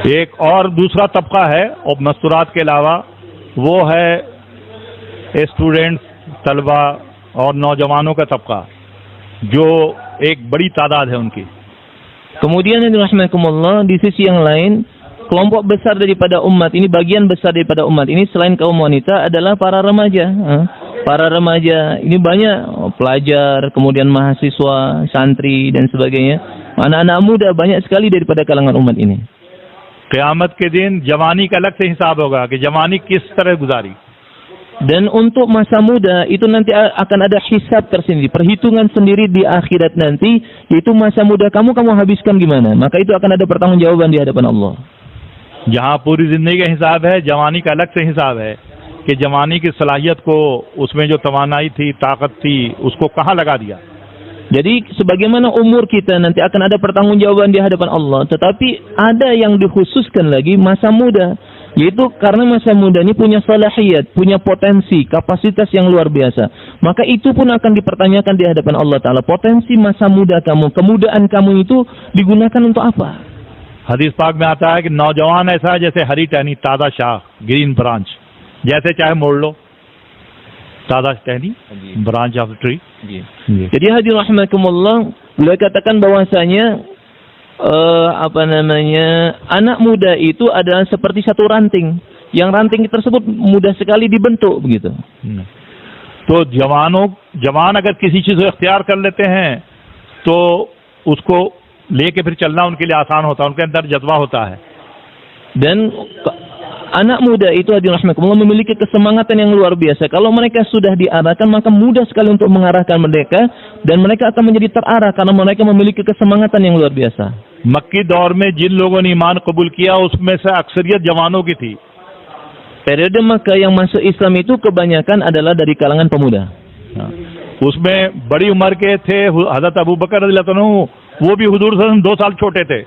एक और दूसरा तबका है और मस्तूरात के अलावा, वो है स्टूडेंट्स, तलबा और नौजवानों का तबका, जो एक बड़ी तादाद है उनकी. Kemudian rahmatullah, di sisi yang lain, kelompok besar daripada umat ini, bagian besar daripada umat ini selain kaum wanita adalah para remaja. Para remaja ini banyak pelajar, kemudian mahasiswa, santri dan sebagainya. Anak-anak muda banyak sekali daripada kalangan umat ini. क़यामत के दिन जवानी का अलग से हिसाब होगा कि जवानी किस तरह गुजारी. Dan untuk masa muda itu nanti akan ada hisab tersendiri, perhitungan sendiri di akhirat nanti, yaitu masa muda kamu habiskan gimana. Maka itu akan ada pertanggungjawaban di hadapan Allah. जहाँ पूरी जिंदगी का हिसाब है, जवानी का अलग से हिसाब है कि जवानी की सलाहियत को, उसमें जो तवानाई थी, ताकत थी, उसको कहाँ लगा दिया. Jadi sebagaimana umur kita nanti akan ada pertanggungjawaban di hadapan Allah, tetapi ada yang dikhususkan lagi masa muda, yaitu karena masa muda ini punya salahiyat, punya potensi, kapasitas yang luar biasa. Maka itu pun akan dipertanyakan di hadapan Allah Ta'ala. Potensi masa muda kamu, kemudaan kamu itu digunakan untuk apa? हदीस पाक में आता है कि नौजवान ऐसा है जैसे हरी टहनी, ताज़ा शाख, ग्रीन ब्रांच, जैसे चाहे मोड़ लो, ताज़ा टहनी, branch of the tree. Jadi hadirin rahimakumullah, beliau katakan bahwasanya anak muda itu adalah seperti satu ranting, yang ranting tersebut mudah sekali dibentuk begitu. तो जवान अगर किसी चीज को इख्तियार कर लेते हैं तो उसको लेके फिर चलना उनके लिए आसान होता है, उनके अंदर जज्बा होता है. Dan anak muda itu hadirin rahimakumullah memiliki kesemangatan yang luar biasa. Kalau mereka sudah diarahkan, maka mudah sekali untuk mengarahkan mereka, dan mereka akan menjadi terarah karena mereka memiliki kesemangatan yang luar biasa. मक्की दौर में जिन लोगों ने ईमान कबूल किया उसमें से अक्सरियत जवानों की थी. Periode Makkah yang masuk Islam itu kebanyakan adalah dari kalangan pemuda. उसमें बड़ी उम्र के थे हज़रत अबू बकर रज़ियल्लाहु अन्हु, वो भी हुजूर सल्लल्लाहु अलैहि वसल्लम 2 साल छोटे थे.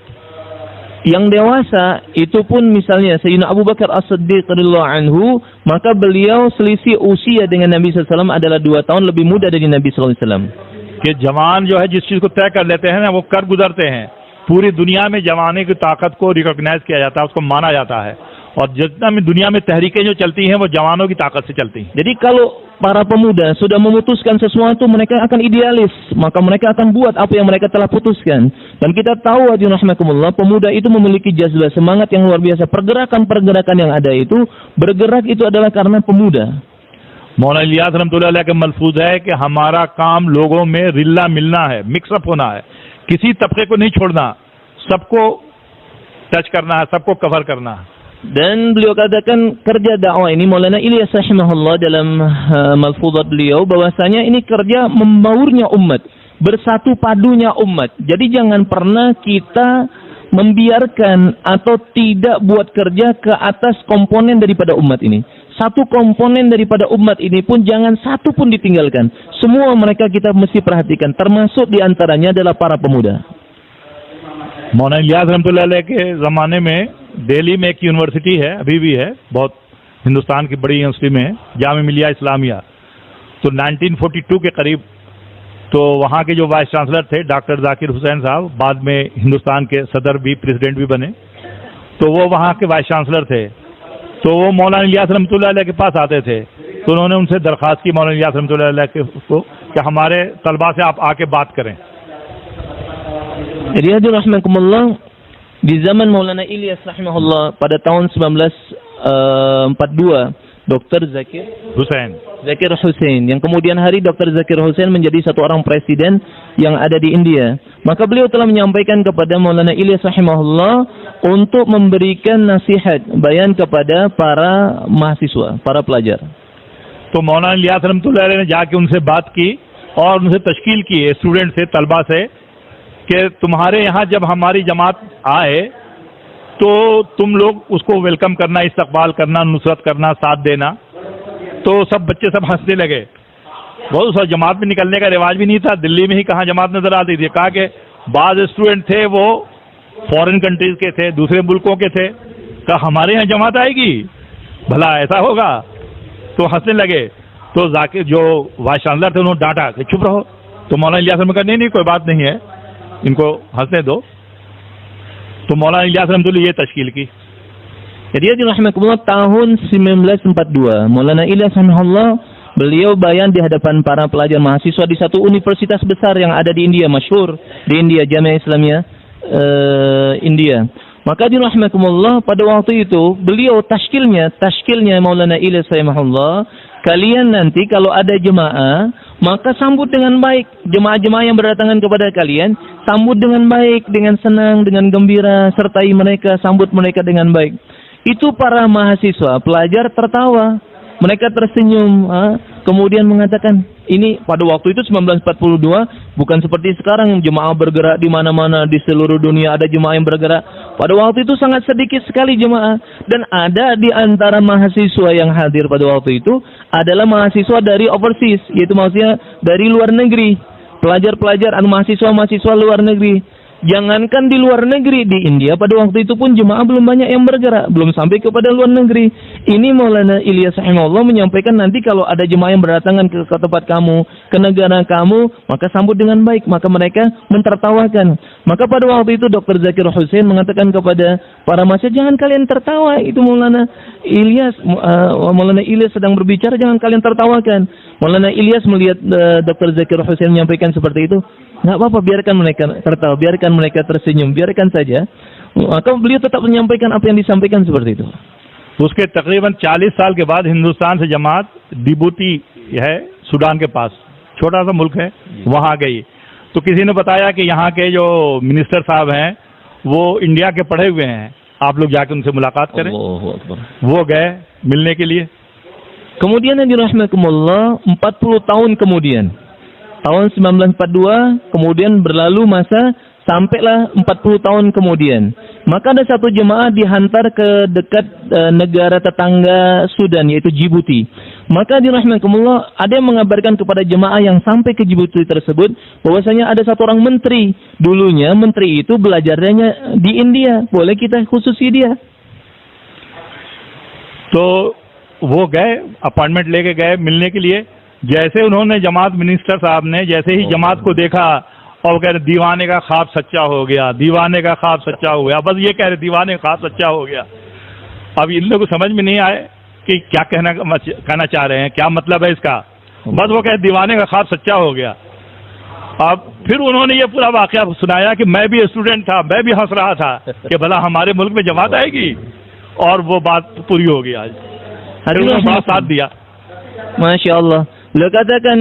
Yang dewasa itu pun misalnya Sayyidina Abu Bakar As-Siddiq radhiyallahu anhu, maka beliau selisih usia dengan Nabi sallallahu alaihi wasallam adalah 2 tahun lebih muda dari Nabi sallallahu alaihi wasallam. कि जवान जो है जिस चीज को तय कर लेते हैं ना, वो कर गुजरते हैं. पूरी दुनिया में जवानी की ताकत को रिकॉग्नाइज किया जाता है, उसको माना जाता है, और जितना भी दुनिया में तहरीकें जो चलती हैं वो जवानों की ताकत से चलती हैं. Jadi kalau para pemuda sudah memutuskan sesuatu, mereka akan idealis, maka mereka akan buat apa yang mereka telah putuskan. Dan kita tahu hadirin rahimakumullah, pemuda itu memiliki jazbah, semangat yang luar biasa. Pergerakan-pergerakan yang ada itu, bergerak itu adalah karena pemuda. मौलाना इलियास रहमतुल्लाह अलैह का मलफूज है कि हमारा काम लोगों में रिल्ला मिलना है, मिक्सअप होना है, किसी तबके को नहीं छोड़ना, सबको टच करना है, सबको कवर करना है. Dan beliau katakan kerja dakwah ini, Maulana Ilyas rahimahullah dalam malfuzat beliau, bahwasanya ini kerja membaurnya umat, bersatu padunya umat. Jadi jangan pernah kita membiarkan atau tidak buat kerja ke atas komponen daripada umat ini. Satu komponen daripada umat ini pun jangan satu pun ditinggalkan. Semua mereka kita mesti perhatikan, termasuk diantaranya adalah para pemuda. मौलाना इलियास रहमतुल्लाह अलैह के ज़माने में दिल्ली में एक यूनिवर्सिटी है, अभी भी है, बहुत हिंदुस्तान की बड़ी यूनिवर्सिटी में, जामिया मिलिया इस्लामिया. तो 1942 के करीब तो वहाँ के जो वाइस चांसलर थे डॉक्टर जाकिर हुसैन साहब, बाद में हिंदुस्तान के सदर भी, प्रेसिडेंट भी बने, तो वो वहाँ के वाइस चांसलर थे. तो वो मौलाना इलियास रहमतुल्लाह अलैह के पास आते थे, तो उन्होंने उनसे दरख्वास्त की मौलाना इलियास रहमतुल्लाह अलैह को कि हमारे तलबा से आप आके बात करें. Jadi hadirin rahimakumullah, di zaman Maulana Ilyas rahimahullah pada tahun 1942, Dr. Zakir Hussain, yang kemudian hari Dr. Zakir Hussain menjadi satu orang presiden yang ada di India. Maka beliau telah menyampaikan kepada Maulana Ilyas rahimahullah untuk memberikan nasihat, bayan kepada para mahasiswa, para pelajar. तो मौलाना इलियास रहमतुल्लाह अलैह ने जाके उनसे बात की और उनसे तश्कील की स्टूडेंट से, तलबा से, कि तुम्हारे यहाँ जब हमारी जमात आए तो तुम लोग उसको वेलकम करना, इस्तकबाल करना, नुसरत करना, साथ देना. तो सब बच्चे सब हंसने लगे. बहुत सा जमात में निकलने का रिवाज भी नहीं था, दिल्ली में ही कहाँ जमात नजर आती थी. कहा कि बाज़ स्टूडेंट थे वो फॉरेन कंट्रीज के थे, दूसरे मुल्कों के थे, कहा हमारे यहाँ जमात आएगी, भला ऐसा होगा. तो हंसने लगे. तो जाकिर जो वाइस चांसलर थे उन्होंने डांटा कि चुप रहो. तो मौलाना इलियास ने कहा नहीं कोई बात नहीं है, इनको हंसने दो. तो मौलाना इलियास रहमतुल्लाह ये तश्कील की। Jadi ya rahimakumullah, tahun 1942 Maulana Ilyas rahimahullah beliau bayan di hadapan para pelajar mahasiswa di satu universitas besar yang ada di India, masyhur di India, Jamiah Islamiyah India. Maka di rahimakumullah pada waktu itu beliau tashkilnya Maulana Ilyas rahimahullah, kalian nanti kalau ada jemaah maka sambut dengan baik. Jemaah-jemaah yang berdatangan kepada kalian sambut dengan baik, dengan senang, dengan gembira, sertai mereka, sambut mereka dengan baik. Itu para mahasiswa, pelajar tertawa, mereka tersenyum, kemudian mengatakan, ini pada waktu itu 1942, bukan seperti sekarang jemaah bergerak di mana-mana di seluruh dunia ada jemaah yang bergerak. Pada waktu itu sangat sedikit sekali jemaah, dan ada di antara mahasiswa yang hadir pada waktu itu adalah mahasiswa dari overseas, yaitu maksudnya dari luar negeri, pelajar-pelajar atau mahasiswa-mahasiswa luar negeri. Jangankan di luar negeri, di India pada waktu itu pun jemaah belum banyak yang bergerak, belum sampai kepada luar negeri. Ini Maulana Ilyas rahimahullah menyampaikan, nanti kalau ada jemaah yang berdatangan ke tempat kamu, ke negara kamu, maka sambut dengan baik. Maka mereka mentertawakan. Maka pada waktu itu Dr. Zakir Hussain mengatakan kepada para mahasiswa, jangan kalian tertawa, itu Maulana Ilyas sedang berbicara, jangan kalian tertawakan. Maulana Ilyas melihat Dr. Zakir Hussain menyampaikan seperti itu, nggak apa-apa, biarkan mereka tertawa, biarkan mereka tersenyum, biarkan saja. Maka beliau tetap menyampaikan apa yang disampaikan seperti itu. उसके तकरीबन 40 साल के बाद हिंदुस्तान से जमात डिबूटी है, सूडान के पास छोटा सा मुल्क है, वहाँ गई। तो किसी ने बताया कि यहाँ के जो मिनिस्टर साहब हैं वो इंडिया के पढ़े हुए हैं, आप लोग जाके उनसे मुलाकात करें। वो गए मिलने के लिए। Kemudian yang dirahmatullah, 40 tahun kemudian, tahun 1942, kemudian berlalu masa, sampailah 40 tahun kemudian. Maka ada satu jemaah dihantar ke dekat negara tetangga Sudan, yaitu Djibouti. Maka dirahmatullah, ada yang mengabarkan kepada jemaah yang sampai ke Djibouti tersebut, bahwasanya ada satu orang menteri. Dulunya menteri itu belajarnya di India. Boleh kita khususi dia. तो वो गए, अपॉइंटमेंट लेके गए मिलने के लिए। जैसे उन्होंने जमात मिनिस्टर साहब ने जैसे ही जमात को देखा और कह रहे दीवाने का ख्वाब सच्चा हो गया, दीवाने का ख्वाब सच्चा हो गया, बस ये कह रहे दीवाने का ख्वाब सच्चा हो गया। अब इन लोगों को समझ में नहीं आए कि क्या कहना चाह रहे हैं, क्या मतलब है इसका। बस वो कह दीवाने का ख्वाब सच्चा हो गया। अब फिर उन्होंने ये पूरा वाकया सुनाया कि मैं भी स्टूडेंट था, मैं भी हंस रहा था कि भला हमारे मुल्क में जमात आएगी, और वो बात पूरी हो गई। आज साथ दिया। Masya Allah. Beliau katakan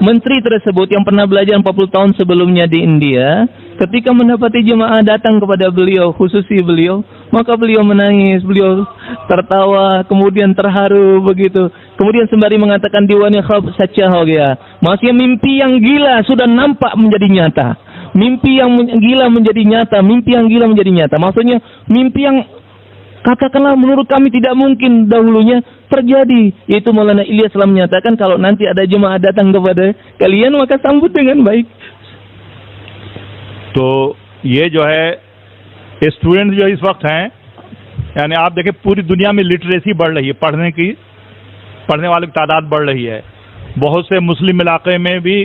menteri tersebut yang pernah belajar 40 tahun sebelumnya di India, ketika mendapati jemaah datang kepada beliau, khususi beliau, maka beliau menangis, beliau tertawa, kemudian terharu begitu. Kemudian sembari mengatakan diwannya khab sacha ho gaya. Maksudnya mimpi yang gila sudah nampak menjadi nyata. Mimpi yang gila menjadi nyata, mimpi yang gila menjadi nyata. Maksudnya mimpi yang katakanlah menurut kami tidak mungkin dahulunya terjadi. Yaitu Maulana Ilyas telah menyatakan kalau nanti ada jemaah datang kepada kalian maka sambut dengan baik. तो ये जो है स्टूडेंट जो इस वक्त हैं, यानी आप देखें पूरी दुनिया में लिटरेसी बढ़ रही है, पढ़ने वालों की तादाद बढ़ रही है। बहुत से मुस्लिम इलाके में भी,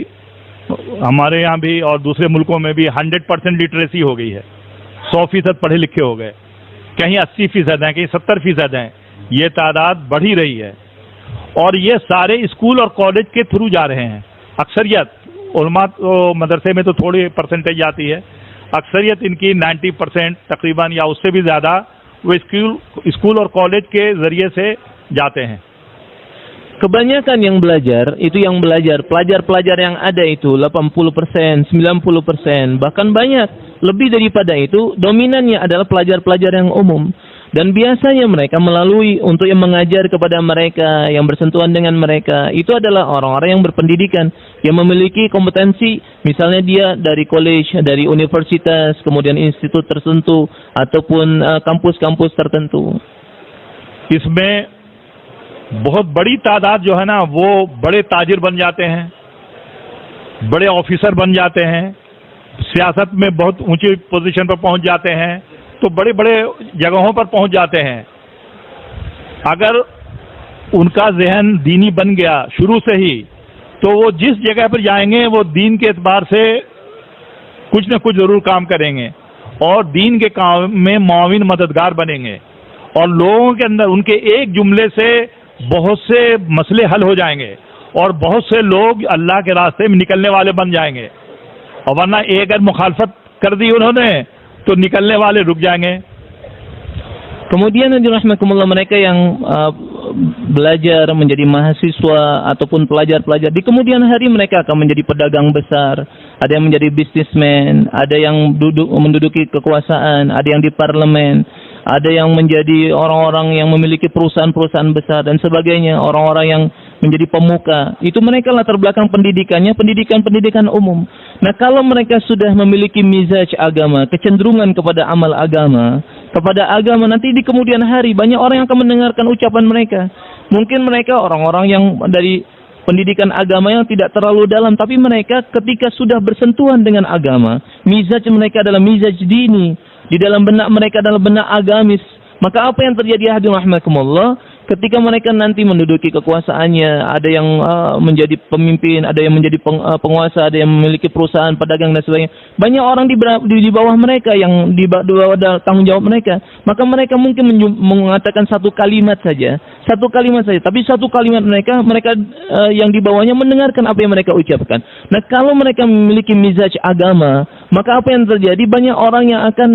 हमारे यहाँ भी और दूसरे मुल्कों में भी 100% लिटरेसी हो गई है। 100% पढ़े लिखे हो गए, कहीं 80% हैं, कहीं 70% हैं। ये तादाद बढ़ ही रही है और ये सारे स्कूल और कॉलेज के थ्रू जा रहे हैं। अक्सरियत उलमा तो मदरसे में तो थोड़ी परसेंटेज आती है, अक्सरियत इनकी 90% तकरीबन या उससे भी ज़्यादा वो स्कूल और कॉलेज के ज़रिए से जाते हैं। Kebanyakan yang belajar, itu yang belajar, pelajar-pelajar yang ada itu 80%, 90%, bahkan banyak, lebih daripada itu, dominannya adalah pelajar-pelajar yang umum. Dan biasanya mereka melalui untuk yang mengajar kepada mereka, yang bersentuhan dengan mereka, itu adalah orang-orang yang berpendidikan, yang memiliki kompetensi, misalnya dia dari college, dari universitas, kemudian institut tertentu, ataupun kampus-kampus tertentu. इसमें बहुत बड़ी तादाद जो है ना, वो बड़े ताजिर बन जाते हैं, बड़े ऑफिसर बन जाते हैं, सियासत में बहुत ऊंची पोजीशन पर पहुंच जाते हैं, तो बड़े बड़े जगहों पर पहुंच जाते हैं। अगर उनका जहन दीनी बन गया शुरू से ही, तो वो जिस जगह पर जाएंगे वो दीन के एतबार से कुछ न कुछ जरूर काम करेंगे। और दीन के काम में मुआविन मददगार बनेंगे और लोगों के अंदर उनके एक जुमले से बहुत से मसले हल हो जाएंगे और बहुत से लोग अल्लाह के रास्ते में निकलने वाले बन जाएंगे। और वरना एक अगर मुखालफत कर दी उन्होंने तो निकलने वाले रुक जाएंगे। Kemudian rahmatullah mereka yang belajar menjadi mahasiswa ataupun pelajar-pelajar di kemudian hari mereka akan menjadi pedagang besar, ada yang menjadi bisnismen, ada yang menduduki kekuasaan, ada yang di parlemen, ada yang menjadi orang-orang yang memiliki perusahaan-perusahaan besar dan sebagainya, orang-orang yang menjadi pemuka. Itu mereka latar belakang pendidikannya, pendidikan umum. Nah, kalau mereka sudah memiliki mizaj agama, kecenderungan kepada amal agama, nanti di kemudian hari banyak orang yang akan mendengarkan ucapan mereka. Mungkin mereka orang-orang yang dari pendidikan agama yang tidak terlalu dalam, tapi mereka ketika sudah bersentuhan dengan agama, mizaj mereka adalah mizaj dini, di dalam benak mereka adalah benak agamis. Maka apa yang terjadi hadirin rahimakumullah, ketika mereka nanti menduduki kekuasaannya, ada yang menjadi pemimpin, ada yang menjadi penguasa, ada yang memiliki perusahaan, pedagang dan sebagainya. Banyak orang di bawah mereka yang di bawah tanggung jawab mereka. Maka mereka mungkin mengatakan satu kalimat saja, tapi satu kalimat mereka yang di bawahnya mendengarkan apa yang mereka ucapkan. Nah, kalau mereka memiliki mizaj agama, maka apa yang terjadi? Banyak orang yang akan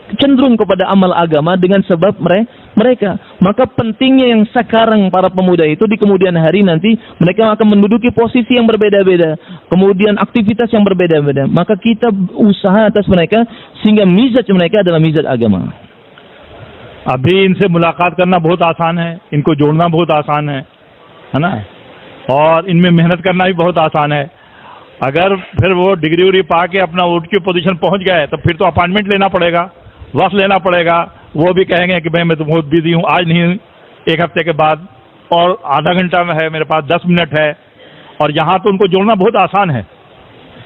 cenderung kepada amal agama dengan sebab mereka. Maka pentingnya yang sekarang para pemuda itu di kemudian hari nanti mereka akan menduduki posisi yang berbeda-beda, kemudian aktivitas yang berbeda-beda. Maka kita usaha atas mereka sehingga mizaj mereka adalah mizaj agama. अभी इनसे मुलाकात करना बहुत आसान है, इनको जोड़ना बहुत आसान है ना, और इनमें मेहनत करना भी बहुत आसान है। अगर फिर वो डिग्री उग्री पा के अपना उठ की पोजीशन पहुंच गए तो फिर तो अपॉइंटमेंट लेना पड़ेगा, वक्त लेना पड़ेगा। वो भी कहेंगे कि भाई मैं तो बहुत बिजी हूँ, आज नहीं, एक हफ्ते के बाद, और आधा घंटा में है मेरे पास, 10 मिनट है, और यहाँ तो उनको जोड़ना बहुत आसान है।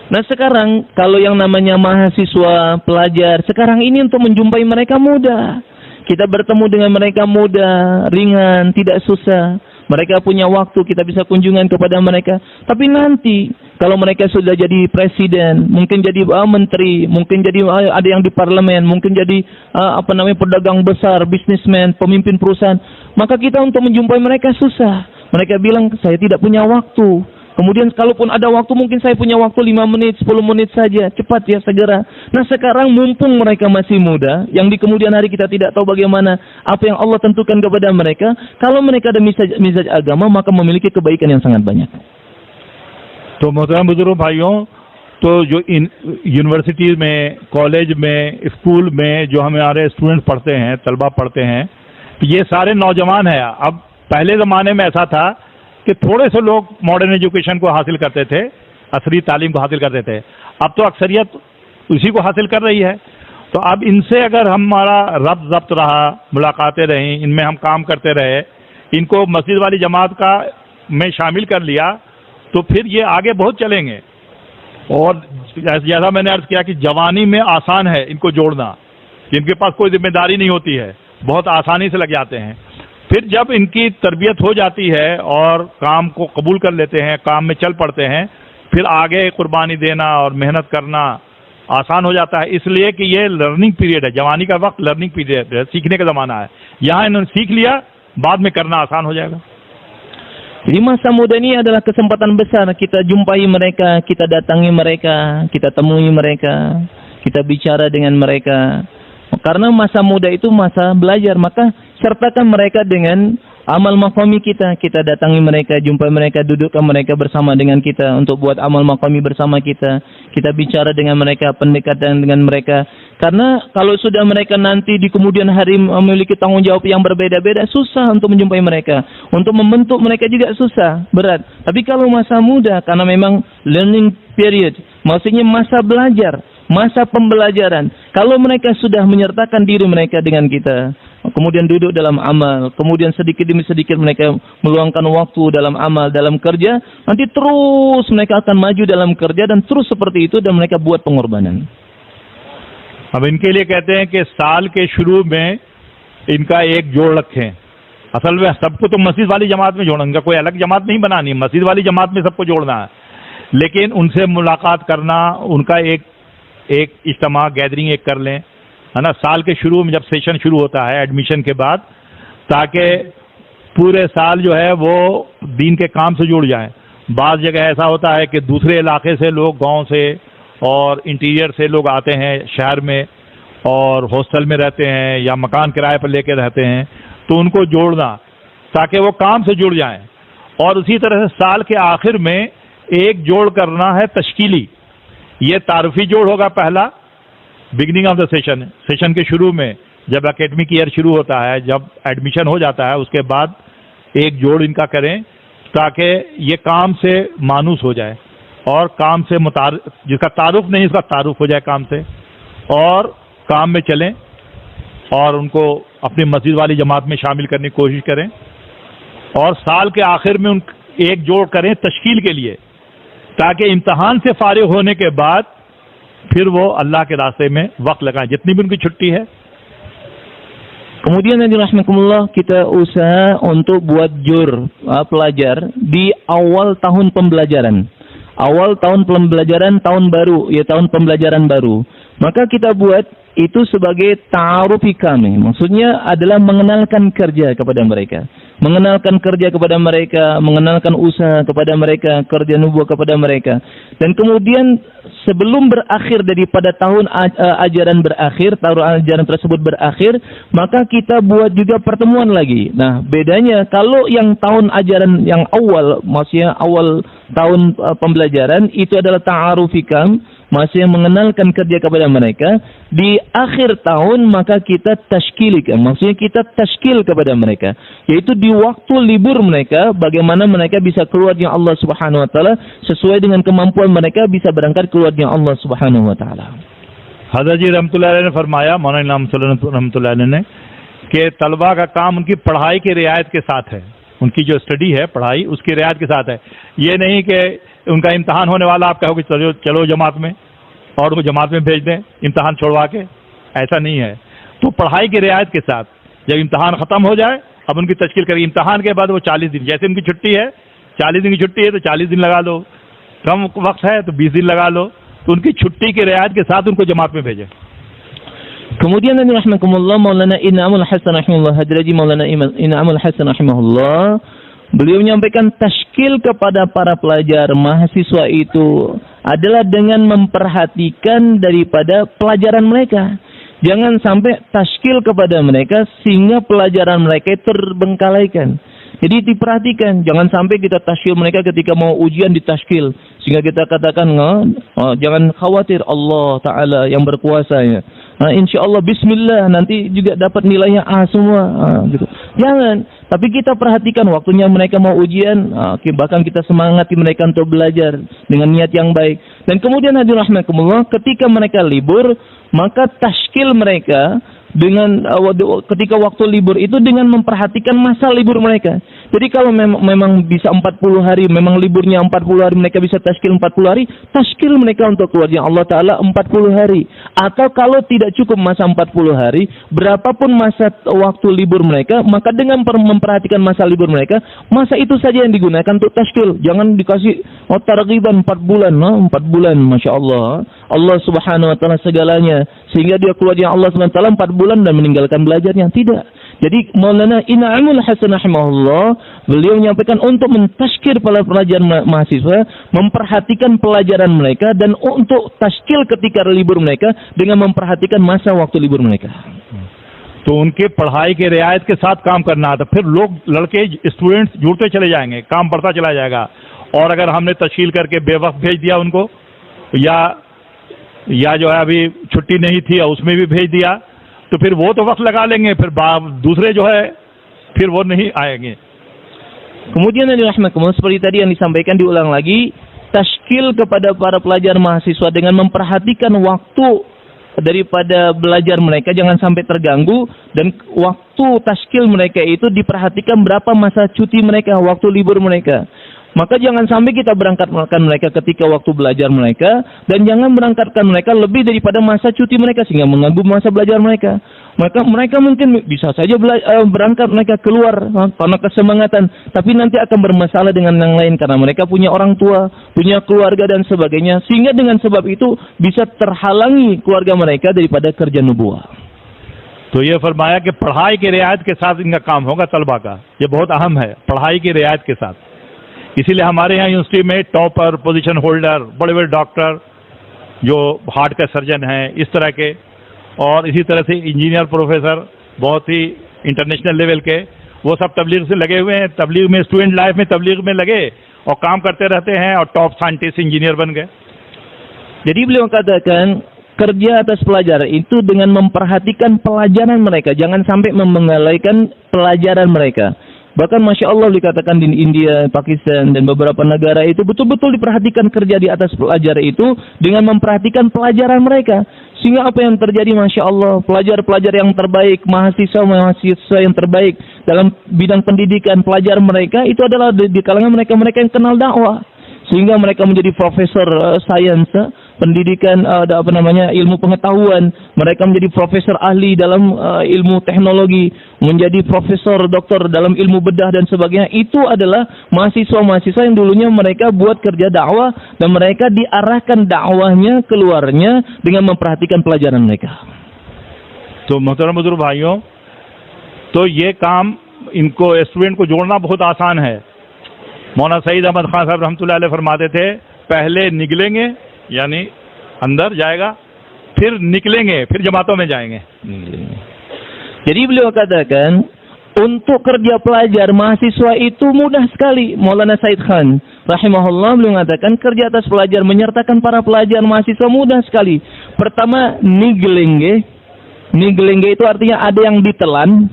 Nah, sekarang kalau yang namanya mahasiswa, pelajar, sekarang ini untuk menjumpai mereka mudah. Kita bertemu dengan mereka mudah, ringan, tidak susah. Mereka punya waktu, kita bisa kunjungan kepada mereka. Tapi nanti kalau mereka sudah jadi presiden, mungkin jadi menteri, mungkin jadi ada yang di parlemen, mungkin jadi pedagang besar, bisnismen, pemimpin perusahaan, maka kita untuk menjumpai mereka susah. Mereka bilang saya tidak punya waktu. Kemudian kalaupun ada waktu, mungkin saya punya waktu 5 menit, 10 menit saja. Cepat ya, segera. Nah, sekarang mumpung mereka masih muda, yang di kemudian hari kita tidak tahu bagaimana apa yang Allah tentukan kepada mereka. Kalau mereka ada mizaj agama, maka memiliki kebaikan yang sangat banyak. तो मोहतरम बुजुर्ग भाइयों, तो जो यूनिवर्सिटी में, कॉलेज में, स्कूल में जो हमारे स्टूडेंट पढ़ते हैं, तलबा पढ़ते हैं, ये सारे नौजवान हैं। अब पहले ज़माने में ऐसा था कि थोड़े से लोग मॉडर्न एजुकेशन को हासिल करते थे, असली तालीम को हासिल करते थे। अब तो अक्सरियत उसी को हासिल कर रही है। तो अब इनसे अगर हमारा रब्त रहा, मुलाकातें रहीं, इनमें हम काम करते रहे, इनको मस्जिद वाली जमात का में शामिल कर लिया, तो फिर ये आगे बहुत चलेंगे। और जैसा मैंने अर्ज किया कि जवानी में आसान है इनको जोड़ना, इनके पास कोई जिम्मेदारी नहीं होती है, बहुत आसानी से लग जाते हैं। फिर जब इनकी तरबियत हो जाती है और काम को कबूल कर लेते हैं, काम में चल पड़ते हैं, फिर आगे कुर्बानी देना और मेहनत करना आसान हो जाता है। इसलिए कि ये लर्निंग पीरियड है, जवानी का वक्त लर्निंग पीरियड है, सीखने का ज़माना है। यहाँ इन्होंने सीख लिया, बाद में करना आसान हो जाएगा। Jadi masa muda ini adalah kesempatan besar kita jumpai mereka, kita datangi mereka, kita temui mereka, kita bicara dengan mereka. Karena masa muda itu masa belajar, maka sertakan mereka dengan amal maqami kita. Kita datangi mereka, jumpai mereka, dudukkan mereka bersama dengan kita untuk buat amal maqami bersama kita. Kita bicara dengan mereka, pendekatan dengan mereka. Karena kalau sudah mereka nanti di kemudian hari memiliki tanggung jawab yang berbeda-beda, susah untuk menjumpai mereka. Untuk membentuk mereka juga susah, berat. Tapi kalau masa muda, karena memang learning period, maksudnya masa belajar, masa pembelajaran. Kalau mereka sudah menyertakan diri mereka dengan kita, kemudian duduk dalam amal, kemudian sedikit demi sedikit mereka meluangkan waktu dalam amal, dalam kerja, nanti terus mereka akan maju dalam kerja dan terus seperti itu dan mereka buat pengorbanan. अब इनके लिए कहते हैं कि साल के शुरू में इनका एक जोड़ रखें। असल में सबको तो मस्जिद वाली जमात में जोड़ना, इनका कोई अलग जमात नहीं बनानी, मस्जिद वाली जमात में सबको जोड़ना है। लेकिन उनसे मुलाकात करना, उनका एक इज्तिमा गैदरिंग एक कर लें, है ना, साल के शुरू में जब सेशन शुरू होता है एडमिशन के बाद, ताकि पूरे साल जो है वो दीन के काम से जुड़ जाएं। बाज़ जगह ऐसा होता है कि दूसरे इलाके से लोग, गांव से और इंटीरियर से लोग आते हैं शहर में और हॉस्टल में रहते हैं या मकान किराए पर लेकर रहते हैं, तो उनको जोड़ना ताकि वो काम से जुड़ जाएं। और उसी तरह से साल के आखिर में एक जोड़ करना है तश्कीली। ये तारुफी जोड़ होगा पहला, beginning of the session, session के शुरू में जब एकेडमिक ईयर शुरू होता है, जब एडमिशन हो जाता है, उसके बाद एक जोड़ इनका करें ताकि ये काम से मानूस हो जाए और काम से जिसका तारुफ नहीं उसका तारुफ हो जाए काम से, और काम में चलें और उनको अपनी मस्जिद वाली जमात में शामिल करने की कोशिश करें। और साल के आखिर में उन एक जोड़ करें तश्कील के लिए, ताकि इम्तहान से फारिग होने के बाद फिर वो अल्लाह के रास्ते में वक्त लगाएं, जितनी भी उनकी छुट्टी है। Kemudian yang dirahmatullah, kita usaha untuk buat jur pelajar di awal tahun pembelajaran. Awal tahun pembelajaran, tahun baru, ya tahun pembelajaran baru. Maka kita buat itu sebagai ta'arufi kami. Maksudnya adalah mengenalkan kerja kepada mereka. Mengenalkan kerja kepada mereka, mengenalkan usaha kepada mereka, kerja nubuah kepada mereka. Dan kemudian sebelum berakhir daripada tahun ajaran berakhir, tahun ajaran tersebut berakhir, maka kita buat juga pertemuan lagi. Nah, bedanya kalau yang tahun ajaran yang awal, maksudnya awal tahun pembelajaran, itu adalah ta'arufikam, masih mengenalkan kerja kepada mereka. Di akhir tahun maka kita tashkilikan, maksudnya kita tashkil kepada mereka, yaitu di waktu libur mereka, bagaimana mereka bisa keluar dengan Allah Subhanahu wa taala sesuai dengan kemampuan mereka, bisa berangkat keluar dengan Allah Subhanahu wa taala. हज़रत जी रहमतुल्लाह अलैह ने फरमाया, मौलाना इनाम रहमतुल्लाह अलैह ने, कि तलबा का काम उनकी पढ़ाई की रियायत के साथ है, उनकी जो स्टडी है पढ़ाई उसकी रियायत के साथ है। ये नहीं कि उनका इम्तहान होने वाला आप कहो कि चलो चलो जमात में और वो जमात में भेज दें इम्तहान छोड़वा के, ऐसा नहीं है। तो पढ़ाई की रियायत के साथ जब इम्तहान ख़त्म हो जाए, अब उनकी तश्कील करेगी। इम्तहान के बाद वो 40 दिन, जैसे उनकी छुट्टी है 40 दिन की छुट्टी है तो 40 दिन लगा लो, कम वक्त है तो 20 दिन लगा लो, तो उनकी छुट्टी की रियायत के साथ उनको जमात में भेजें। Kemudian Nabi rahmatullah Maulana In'amul Hasan rahimahullah, Hadraji Maulana In'amul Hasan rahimahullah, beliau menyampaikan tashkil kepada para pelajar mahasiswa itu adalah dengan memperhatikan daripada pelajaran mereka. Jangan sampai tashkil kepada mereka sehingga pelajaran mereka terbengkalaikan. Jadi diperhatikan, jangan sampai kita tashkil mereka ketika mau ujian ditashkil, sehingga kita katakan, jangan khawatir, Allah Ta'ala yang berkuasa ya. Insya Allah Bismillah nanti juga dapat nilainya A semua, gitu. Jangan, tapi kita perhatikan waktunya mereka mau ujian, bahkan kita semangati mereka untuk belajar dengan niat yang baik. Dan kemudian hadirin rahimakumullah, ketika mereka libur, maka tashkil mereka dengan ketika waktu libur itu dengan memperhatikan masa libur mereka. Jadi kalau memang bisa 40 hari, memang liburnya 40 hari, mereka bisa tashkil 40 hari, tashkil mereka untuk keluarga Allah Ta'ala 40 hari. Atau kalau tidak cukup masa 40 hari, berapapun masa waktu libur mereka, maka dengan memperhatikan masa libur mereka, masa itu saja yang digunakan untuk tashkil. Jangan dikasih targhiban 4 bulan, 4 bulan, Masya Allah. Allah Subhanahu Wa Ta'ala segalanya, sehingga dia keluar dengan Allah Subhanahu Wa Ta'ala 4 bulan dan meninggalkan belajarnya. Tidak. Jadi Maulana In'amul Hasan rahimahullah, beliau menyampaikan untuk mentashkil para pelajar mahasiswa, memperhatikan pelajaran mereka, dan untuk tashkil ketika libur mereka dengan memperhatikan masa waktu libur mereka. तो उनके पढ़ाई के रियायत के साथ काम करना था, फिर लोग लड़के स्टूडेंट्स जुड़ते चले जाएंगे, काम बढ़ता चला जाएगा। और अगर हमने तश्कील करके बेवक्त भेज दिया उनको, या जो है अभी छुट्टी नहीं थी उसमें भी भेज दिया, तो फिर वो तो वक्त लगा लेंगे, फिर दूसरे जो है फिर वो नहीं आएंगे। Kemudian seperti tadi yang disampaikan, diulang lagi, tashkil kepada para pelajar mahasiswa dengan memperhatikan waktu daripada belajar mereka, jangan sampai terganggu, dan waktu tashkil mereka itu diperhatikan berapa masa cuti mereka, waktu libur mereka. Maka jangan sampai kita berangkatkan mereka ketika waktu belajar mereka, dan jangan berangkatkan mereka lebih daripada masa cuti mereka sehingga mengganggu masa belajar mereka. Mereka mungkin bisa saja berangkat mereka keluar karena kesemangatan, tapi nanti akan bermasalah dengan yang lain karena mereka punya orang tua, punya keluarga dan sebagainya, sehingga dengan sebab itu bisa terhalangi keluarga mereka daripada kerja nubuah. तो ये फरमाया कि पढ़ाई की रियायत के साथ इनका काम होगा तलबा का, ये बहुत अहम है, पढ़ाई की रियायत के साथ। इसीलिए हमारे यहाँ यूनिवर्सिटी में टॉपर, पोजीशन होल्डर, बड़े बड़े डॉक्टर जो हार्ट के सर्जन हैं, इस तरह के, और इसी तरह से इंजीनियर, प्रोफेसर बहुत ही इंटरनेशनल लेवल के, वो सब तबलीग से लगे हुए हैं। तबलीग में, स्टूडेंट लाइफ में तबलीग में लगे और काम करते रहते हैं और टॉप साइंटिस्ट, इंजीनियर बन गए। Jadi beliau katakan kerja atas pelajar itu dengan memperhatikan pelajaran mereka, jangan sampai mengabaikan pelajaran mereka. Bahkan Masya Allah dikatakan di India, Pakistan, dan beberapa negara itu betul-betul diperhatikan kerja di atas pelajar itu dengan memperhatikan pelajaran mereka. Sehingga apa yang terjadi Masya Allah, pelajar-pelajar yang terbaik, mahasiswa yang terbaik dalam bidang pendidikan, pelajar mereka itu adalah di kalangan mereka-mereka yang kenal dakwah. Sehingga mereka menjadi profesor sains, pendidikan, ilmu pengetahuan. Mereka menjadi profesor ahli dalam ilmu teknologi, menjadi profesor doktor dalam ilmu bedah dan sebagainya. Itu adalah mahasiswa-mahasiswa yang dulunya mereka buat kerja dakwah dan mereka diarahkan dakwahnya keluarnya dengan memperhatikan pelajaran mereka. तो मोहतरम बुजुर्ग भाइयों, तो ये काम इनको स्टूडेंट को जोड़ना बहुत आसान है। मौलाना सईद अहमद खान साहब रहमतुल्लाह अलैह फरमाते थे, पहले निकलेंगे यानी अंदर जाएगा, फिर निकलेंगे, फिर जमातों में जाएंगे। Jadi beliau katakan untuk kerja pelajar mahasiswa itu mudah sekali. Maulana Said Khan rahimahullah beliau mengatakan kerja atas pelajar, menyertakan para pelajar mahasiswa mudah sekali. Pertama, niglenge itu artinya ada yang ditelan,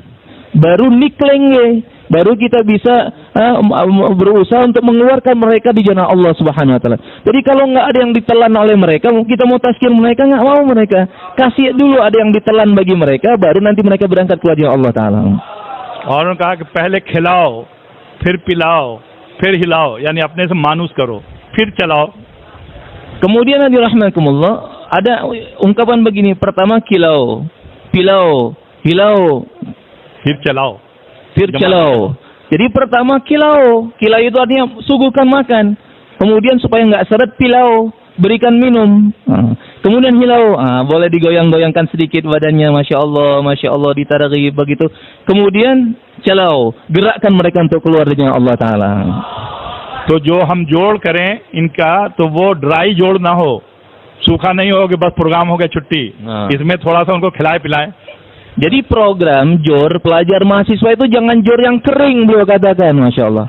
baru niklenge, baru kita bisa berusaha untuk mengeluarkan mereka di jalan Allah Subhanahu wa taala. Jadi kalau nggak ada yang ditelan oleh mereka, kita mau tazkir mereka, nggak mau mereka. Kasih dulu ada yang ditelan bagi mereka, baru nanti mereka berangkat keluar jalan Allah taala. और उन्होंने कहा कि पहले खिलाओ, फिर पिलाओ, फिर हिलाओ, यानी अपने से मानुस करो, फिर चलाओ। Kemudian Nabi rahmatullah ada ungkapan begini, pertama kilau, pilau, hilau, फिर चलाओ, fir kilau. Jadi pertama kilau itu artinya suguhkan makan. Kemudian supaya nggak seret, pilau, berikan minum. Kemudian hilau, boleh digoyang-goyangkan sedikit badannya, masya Allah ditaraghi begitu. Kemudian calau, gerakkan mereka untuk keluar dengan Allah Taala. तो जो हम जोड़ करें इनका, तो वो ड्राई जोड़ ना हो, सूखा नहीं हो कि बस प्रोग्राम हो गया छुट्टी। इसमें थोड़ा सा उनको खिलाए पिलाएं। Jadi program jor pelajar mahasiswa itu jangan jor yang kering, beliau katakan, masya Allah.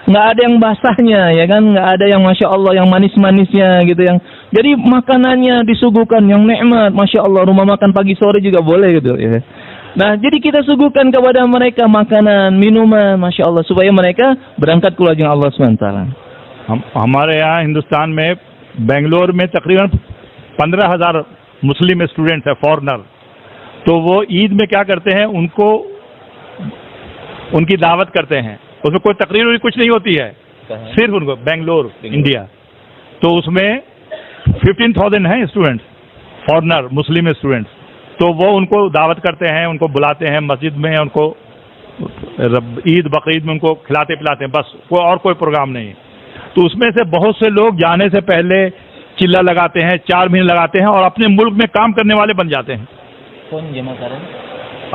Nggak ada yang basahnya, ya kan? Nggak ada yang masya Allah, yang manis-manisnya gitu. Jadi makanannya disuguhkan yang nikmat, masya Allah. Rumah makan pagi sore juga boleh gitu. Ya. Nah, jadi kita suguhkan kepada mereka makanan, minuman, masya Allah, supaya mereka berangkat keluar dengan Allah SWT. हमारे यहाँ हिंदुस्तान में बेंगलोर में तकरीबन 15,000 Muslim students हैं, फॉरेनर। तो वो ईद में क्या करते हैं, उनको उनकी दावत करते हैं। उसमें कोई तकरीर कुछ नहीं होती है, सिर्फ उनको बेंगलोर इंडिया। तो उसमें 15,000 हैं स्टूडेंट्स, फॉरेनर मुस्लिम स्टूडेंट्स। तो वो उनको दावत करते हैं, उनको बुलाते हैं मस्जिद में, उनको ईद बकरीद में उनको खिलाते पिलाते हैं, बस कोई प्रोग्राम नहीं। तो उसमें से बहुत से लोग जाने से पहले चिल्ला लगाते हैं, 4 महीने लगाते हैं और अपने मुल्क में काम करने वाले बन जाते हैं।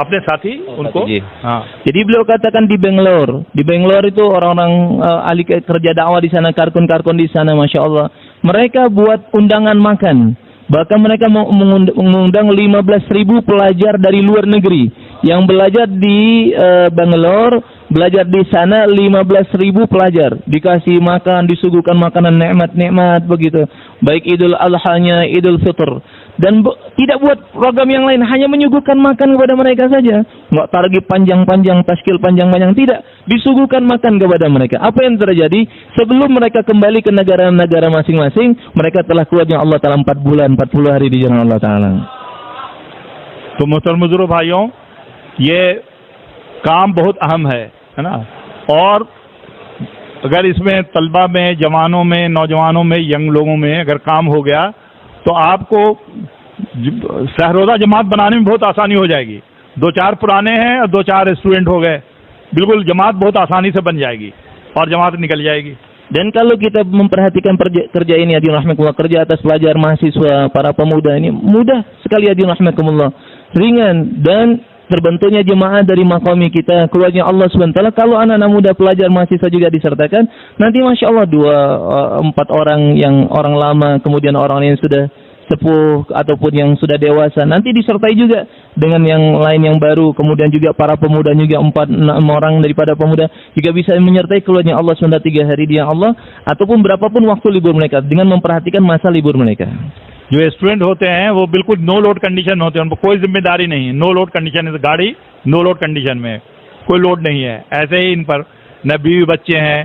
अपने साथी उनको, हाँ. Jadi beliau katakan di Bangalore itu orang-orang ahli kerja dakwah di sana, karkun di sana, masya Allah. Mereka buat undangan makan. Bahkan mereka mengundang 15.000 pelajar dari luar negeri yang belajar di Bangalore, belajar di sana 15.000 pelajar. Dikasih makan, disuguhkan makanan nikmat-nikmat begitu. Baik Idul Adha-nya, Idul Fitr. Dan tidak buat program yang lain, hanya menyuguhkan makan kepada mereka saja. Nggak targi panjang-panjang, taskil panjang-panjang, tidak. Disuguhkan makan kepada mereka. Apa yang terjadi? Sebelum mereka kembali ke negara-negara masing-masing, mereka telah keluar dengan Allah Ta'ala 4 bulan, 40 hari di jalan Allah Ta'ala. तो मोहतरम बुजुर्ग भाइयों, ये काम बहुत अहम है ना। और अगर इसमें तलबा में, जवानों में, नौजवानों में, यंग लोगों में अगर काम हो गया तो आपको सहरोजा जमात बनाने में बहुत आसानी हो जाएगी। 2-4 पुराने हैं और 2-4 स्टूडेंट हो गए, बिल्कुल जमात बहुत आसानी से बन जाएगी और जमात निकल जाएगी। Dan kalau kita memperhatikan kerja ini hadirin rahimakumullah, kerja atas pelajar mahasiswa para pemuda ini mudah sekali hadirin rahimakumullah, ringan dan terbentuknya jemaah dari maqami kita, keluarnya Allah SWT. Kalau anak-anak muda pelajar mahasiswa juga disertakan, nanti Masya Allah 2-4 orang yang orang lama, kemudian orang yang sudah sepuh ataupun yang sudah dewasa, nanti disertai juga dengan yang lain yang baru, kemudian juga para pemuda juga 4-6 orang daripada pemuda juga bisa menyertai keluarnya Allah SWT 3 hari di Allah ataupun berapapun waktu libur mereka dengan memperhatikan masa libur mereka. जो स्टूडेंट होते हैं वो बिल्कुल no load condition होते हैं, उनको कोई जिम्मेदारी नहीं, नो लोड कंडीशन है, गाड़ी नो लोड कंडीशन में, कोई लोड नहीं है। ऐसे ही इन पर न बीवी बच्चे हैं,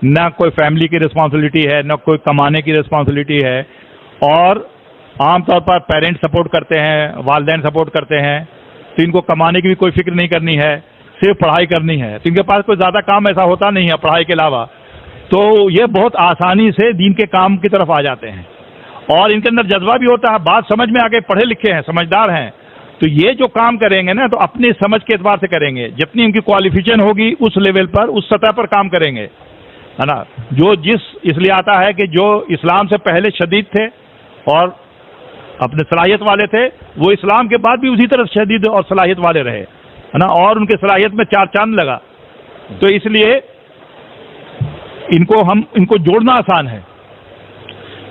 न कोई फैमिली की रिस्पॉन्सिबिलिटी है, न कोई कमाने की रिस्पॉन्सिबिलिटी है, और आमतौर पर पेरेंट्स सपोर्ट करते हैं, वालिदैन सपोर्ट करते हैं, तो इनको कमाने की भी कोई फिक्र नहीं करनी है, सिर्फ पढ़ाई करनी है। तो इनके पास कोई ज़्यादा काम ऐसा होता नहीं है पढ़ाई के अलावा, तो ये बहुत आसानी से दीन के काम की तरफ आ जाते हैं और इनके अंदर जज्बा भी होता है, बात समझ में आके, पढ़े लिखे हैं, समझदार हैं, तो ये जो काम करेंगे ना तो अपनी समझ के एतबार से करेंगे, जितनी उनकी क्वालिफिकेशन होगी उस लेवल पर, उस सतह पर काम करेंगे, है ना। जो इसलिए आता है कि जो इस्लाम से पहले शदीद थे और अपने सलाहियत वाले थे, वो इस्लाम के बाद भी उसी तरह शदीद और सलाहियत वाले रहे, है ना, और उनके सलाहियत में 4 चांद लगा। तो इसलिए इनको जोड़ना आसान है।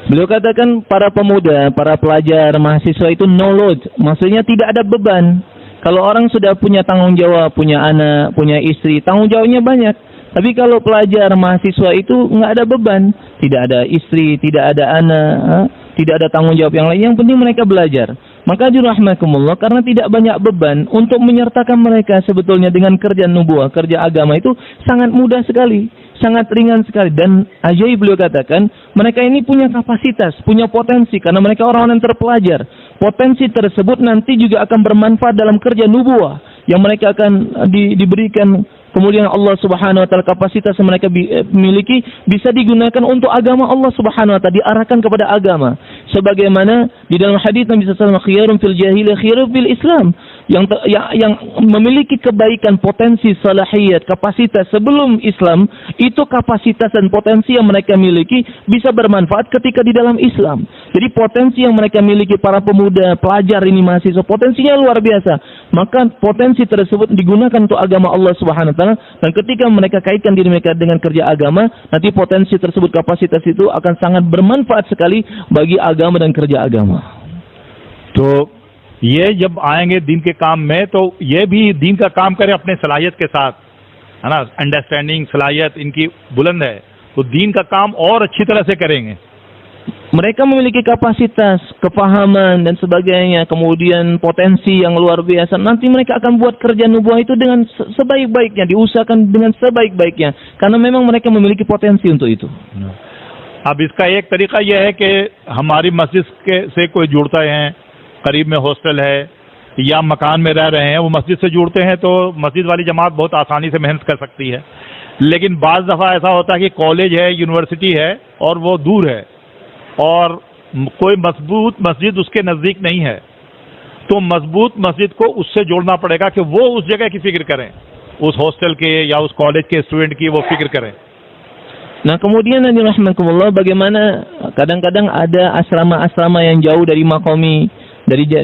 Beliau katakan para pemuda, para pelajar, mahasiswa itu no load, maksudnya tidak ada beban. Kalau orang sudah punya tanggung jawab, punya anak, punya istri, tanggung jawabnya banyak. Tapi kalau pelajar, mahasiswa itu nggak ada beban, tidak ada istri, tidak ada anak, tidak ada tanggung jawab yang lain. Yang penting mereka belajar. Maka dirahmakumullah, karena tidak banyak beban untuk menyertakan mereka sebetulnya dengan kerja nubuah, kerja agama itu sangat mudah sekali, sangat ringan sekali. Dan ajaib beliau katakan, mereka ini punya kapasitas, punya potensi, karena mereka orang-orang yang terpelajar. Potensi tersebut nanti juga akan bermanfaat dalam kerja nubuah yang mereka akan diberikan. Kemudian Allah Subhanahu wa taala, kapasitas yang mereka miliki bisa digunakan untuk agama Allah Subhanahu wa taala, diarahkan kepada agama. Sebagaimana di dalam hadis Nabi sallallahu alaihi wasallam, khiyarun fil jahiliyah khiyarun fil Islam, yang memiliki kebaikan, potensi, salahiyat, kapasitas sebelum Islam, itu kapasitas dan potensi yang mereka miliki bisa bermanfaat ketika di dalam Islam. Jadi potensi yang mereka miliki para pemuda, pelajar ini, mahasiswa, potensinya luar biasa. Maka potensi tersebut digunakan untuk agama Allah Subhanahu wa taala, dan ketika mereka kaitkan diri mereka dengan kerja agama, nanti potensi tersebut, kapasitas itu akan sangat bermanfaat sekali bagi agama dan kerja agama. तो ये जब आएंगे दीन के काम में, तो ये भी दीन का काम करें अपने सलाहियत के साथ, है ना, अंडरस्टैंडिंग, सलाहियत इनकी बुलंद है, तो दीन का काम और अच्छी तरह से करेंगे। Mereka memiliki kapasitas, kepahaman dan sebagainya, kemudian potensi yang luar biasa. Nanti mereka akan buat kerja nubuah itu dengan sebaik-baiknya, diusahakan dengan sebaik-baiknya, karena memang mereka memiliki potensi untuk itu. अब इसका एक तरीका यह है कि हमारी मस्जिद से कोई जुड़ता है, करीब में हॉस्टल है या मकान में रह रहे हैं, वो मस्जिद से जुड़ते हैं, तो मस्जिद वाली जमात बहुत आसानी से मेहनत कर सकती है। लेकिन बाज़ दफ़ा ऐसा होता है कि कॉलेज है, यूनिवर्सिटी है और वो दूर है और कोई मजबूत मस्जिद उसके नज़दीक नहीं है, तो मजबूत मस्जिद को उससे जोड़ना पड़ेगा कि वो उस जगह की फिक्र करें, उस हॉस्टल के या उस कॉलेज के स्टूडेंट की वो फिक्र करें। Nah, kemudian Nabi rahmatullah, bagaimana kadang-kadang ada asrama-asrama yang jauh dari maqami,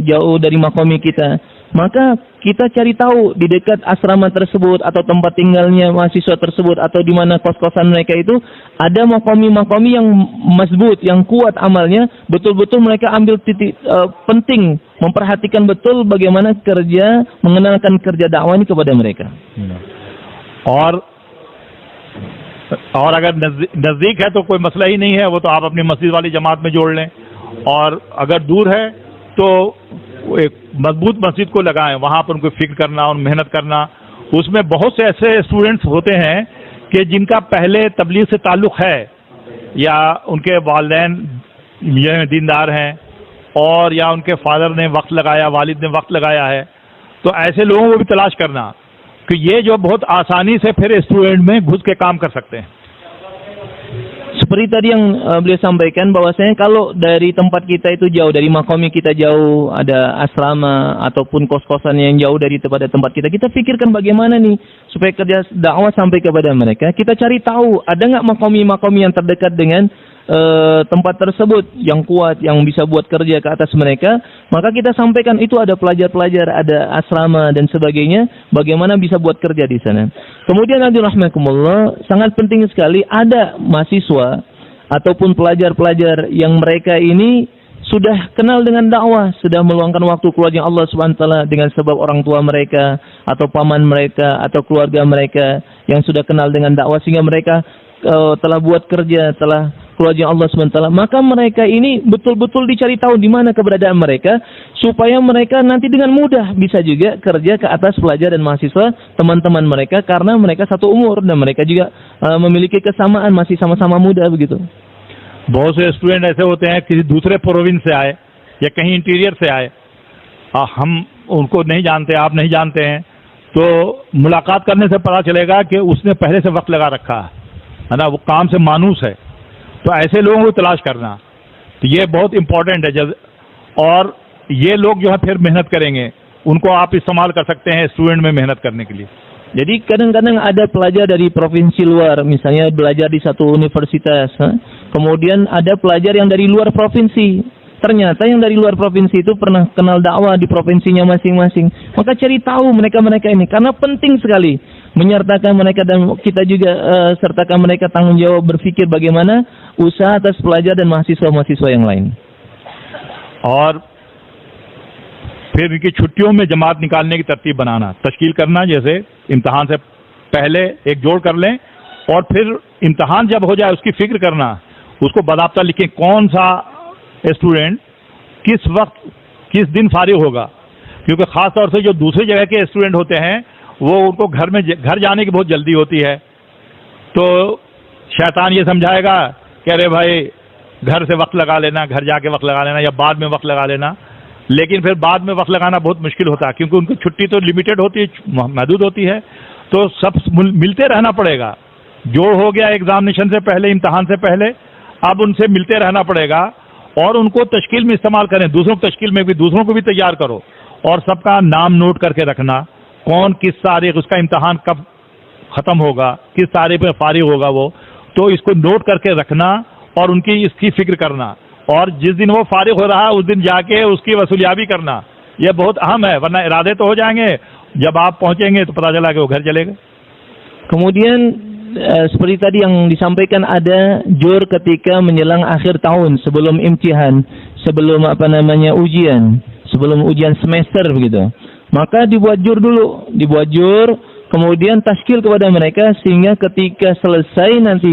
jauh dari maqami kita. Maka kita cari tahu di dekat asrama tersebut atau tempat tinggalnya mahasiswa tersebut atau di mana kos-kosan mereka itu ada maqami-maqami yang mazbut, yang kuat amalnya, betul-betul mereka ambil titik penting, memperhatikan betul bagaimana kerja, mengenalkan kerja dakwah ini kepada mereka. और अगर नज़दीक है तो कोई मसला ही नहीं है, वो तो आप अपनी मस्जिद वाली जमात में जोड़ लें, और अगर दूर है तो एक मजबूत मस्जिद को लगाएं, वहाँ पर उनको फिक्र करना और मेहनत करना। उसमें बहुत से ऐसे स्टूडेंट्स होते हैं कि जिनका पहले तबलीग से ताल्लुक़ है या उनके वालिदैन दीनदार हैं और या उनके फादर ने वक्त लगाया, वालिद ने वक्त लगाया है, तो ऐसे लोगों को भी तलाश करना कि ये जो बहुत आसानी से फिर स्टूडेंट में घुस के काम कर सकते हैं। seperti tadi yang beliau sampaikan bahwasanya kalau dari tempat kita itu jauh, dari makomi kita jauh, ada asrama ataupun kos-kosan yang jauh dari tempat kita, kita pikirkan bagaimana nih supaya kerja dakwah sampai kepada mereka. Kita cari tahu ada nggak makomi-makomi yang terdekat dengan tempat tersebut yang kuat, yang bisa buat kerja ke atas mereka. Maka kita sampaikan itu ada pelajar-pelajar, ada asrama dan sebagainya, bagaimana bisa buat kerja di sana. Kemudian rahmatullah, sangat penting sekali ada mahasiswa ataupun pelajar-pelajar yang mereka ini sudah kenal dengan dakwah, sudah meluangkan waktu keluarnya Allah Subhanahu wa taala dengan sebab orang tua mereka atau paman mereka atau keluarga mereka yang sudah kenal dengan dakwah sehingga mereka telah buat kerja, telah keluarnya Allah SWT, maka mereka ini betul-betul dicari tahu di mana keberadaan mereka, supaya mereka nanti dengan mudah bisa juga kerja ke atas pelajar dan mahasiswa teman-teman mereka, karena mereka satu umur dan mereka juga memiliki kesamaan, masih sama-sama muda begitu. बहुत से स्टूडेंट ऐसे होते हैं किसी दूसरे प्रोविंस से आए या कहीं इंटीरियर से आए, हम उनको नहीं जानते, आप नहीं जानते हैं, तो मुलाकात करने से पता चलेगा कि उसने पहले से वक्त लगा रखा है ना, वो काम से मानूस है। तो ऐसे लोगों को तलाश करना, तो ये बहुत इम्पोर्टेंट है। और ये लोग जो है फिर मेहनत करेंगे, उनको आप इस्तेमाल कर सकते हैं स्टूडेंट में मेहनत करने के लिए। Jadi kadang-kadang ada pelajar dari provinsi luar, misalnya belajar di satu universitas, kemudian ada pelajar yang dari luar provinsi. Ternyata yang dari luar provinsi itu pernah kenal dakwah di provinsinya masing-masing. Maka cari tahu mereka-mereka ini, karena penting sekali menyertakan mereka, dan kita juga sertakan mereka tanggung jawab berpikir bagaimana usaha atas pelajar dan mahasiswa-mahasiswa yang lain. और फिर इनकी छुट्टियों में जमात निकालने की तरतीब बनाना, तश्कील करना, जैसे इम्तहान से पहले एक जोड़ कर लें और फिर इम्तहान जब हो जाए उसकी फिक्र करना, उसको बाकायदा लिखें कौन सा स्टूडेंट किस वक्त किस दिन फारिग होगा, क्योंकि ख़ास तौर से जो दूसरी जगह के स्टूडेंट होते हैं वो उनको घर जाने की बहुत जल्दी होती है, तो शैतान ये समझाएगा कि अरे भाई घर से वक्त लगा लेना, घर जाके वक्त लगा लेना या बाद में वक्त लगा लेना, लेकिन फिर बाद में वक्त लगाना बहुत मुश्किल होता है, क्योंकि उनकी छुट्टी तो लिमिटेड होती है, महदूद होती है, तो सब मिलते रहना पड़ेगा। जो हो गया एग्जामिनेशन से पहले, इम्तहान से पहले, अब उनसे मिलते रहना पड़ेगा और उनको तश्कील में इस्तेमाल करें, दूसरों को तश्कील में भी, दूसरों को भी तैयार करो और सबका नाम नोट करके रखना, कौन किस तारीख, उसका इम्तहान कब ख़त्म होगा, किस तारीख में फारिग होगा वो, तो इसको नोट करके रखना और उनकी इसकी फिक्र करना, और जिस दिन वो फारिग हो रहा है उस दिन जाके उसकी वसूलियाबी करना, यह बहुत अहम है, वरना इरादे तो हो जाएंगे, जब आप पहुंचेंगे तो पता चला कि वो घर चले गए। Kemudian seperti tadi yang disampaikan, ada jur ketika menjelang akhir tahun, sebelum imtihan, sebelum ujian, sebelum ujian semester begitu. Maka dibuat jur dulu, dibuat jur, kemudian tashkil kepada mereka sehingga ketika selesai nanti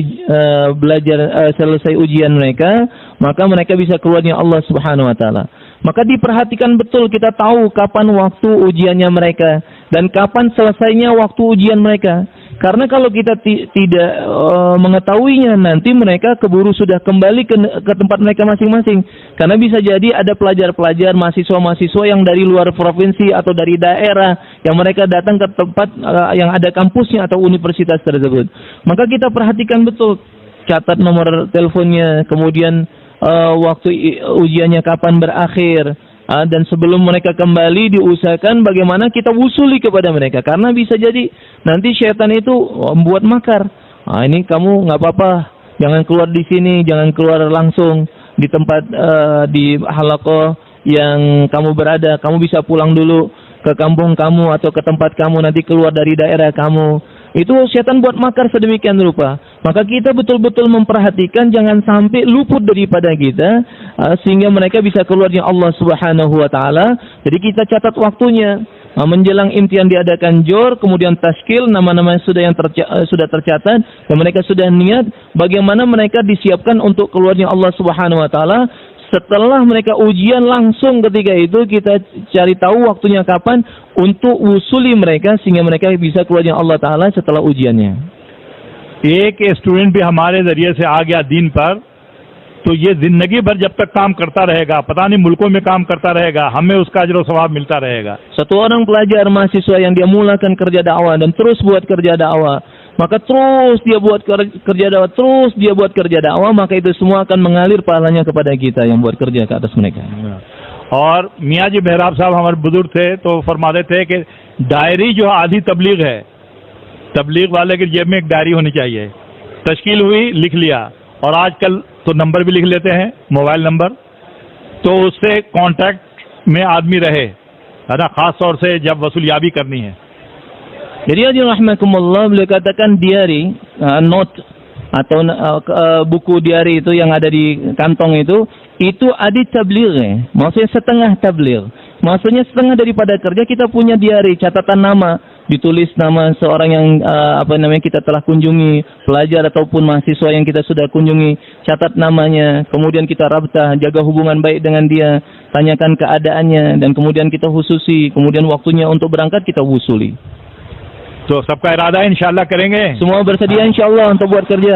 belajar, selesai ujian mereka, maka mereka bisa keluarnya Allah Subhanahu wa taala. Maka diperhatikan betul, kita tahu kapan waktu ujiannya mereka dan kapan selesainya waktu ujian mereka. Karena kalau kita tidak mengetahuinya, nanti mereka keburu sudah kembali ke tempat mereka masing-masing. Karena bisa jadi ada pelajar-pelajar, mahasiswa-mahasiswa yang dari luar provinsi atau dari daerah yang mereka datang ke tempat yang ada kampusnya atau universitas tersebut. Maka kita perhatikan betul, catat nomor teleponnya, kemudian waktu ujiannya kapan berakhir, dan sebelum mereka kembali diusahakan bagaimana kita wusuli kepada mereka, karena bisa jadi nanti syaitan itu membuat makar. Ini kamu nggak apa-apa, jangan keluar di sini, jangan keluar langsung di tempat di halaqah yang kamu berada, kamu bisa pulang dulu ke kampung kamu atau ke tempat kamu, nanti keluar dari daerah kamu. Itu syaitan buat makar sedemikian rupa. Maka kita betul-betul memperhatikan jangan sampai luput daripada kita, sehingga mereka bisa keluarnya Allah Subhanahu wa taala. Jadi kita catat waktunya. Menjelang imtihan diadakan jor, kemudian tashkil, nama-nama sudah tercatat dan mereka sudah niat bagaimana mereka disiapkan untuk keluarnya Allah Subhanahu wa taala. Setelah mereka ujian langsung ketika itu kita cari tahu waktunya kapan untuk usuli mereka sehingga mereka bisa keluarnya Allah Ta'ala setelah ujiannya. एक स्टूडेंट भी हमारे जरिए से आ गया दीन पर, तो ये जिंदगी भर जब तक काम करता रहेगा, पता नहीं मुल्कों में काम करता रहेगा, हमें उसका अजर और सवाब मिलता रहेगा. Satu orang pelajar mahasiswa yang dia mulakan kerja dakwah dan terus buat kerja dakwah, maka terus dia buat kerja dakwah, terus dia buat kerja dakwah, maka itu semua akan mengalir pahalanya kepada kita yang buat kerja ke atas mereka. और मियाँ जी मेहराब साहब हमारे बुजुर्ग थे तो फरमाते थे कि डायरी जो आधी तबलीग है, तबलीग वाले की जेब में एक डायरी होनी चाहिए। तश्कील हुई, लिख लिया, और आजकल तो नंबर भी लिख लेते हैं, मोबाइल नंबर, तो उससे कांटेक्ट में आदमी रहे, है ना, खास तौर से जब वसूलियाबी करनी है। Jadi hadirin rahimakumullah, beliau katakan diary, note atau buku diary itu yang ada di kantong itu adi tabligh, maksudnya setengah tabligh. Maksudnya setengah daripada kerja kita punya diary, catatan nama, ditulis nama seorang yang kita telah kunjungi, pelajar ataupun mahasiswa yang kita sudah kunjungi, catat namanya, kemudian kita rabtah, jaga hubungan baik dengan dia, tanyakan keadaannya, dan kemudian kita khususi, kemudian waktunya untuk berangkat kita wusuli. तो सबका इरादा है इंशाल्लाह करेंगे। Semua bersedia insyaallah untuk buat kerja.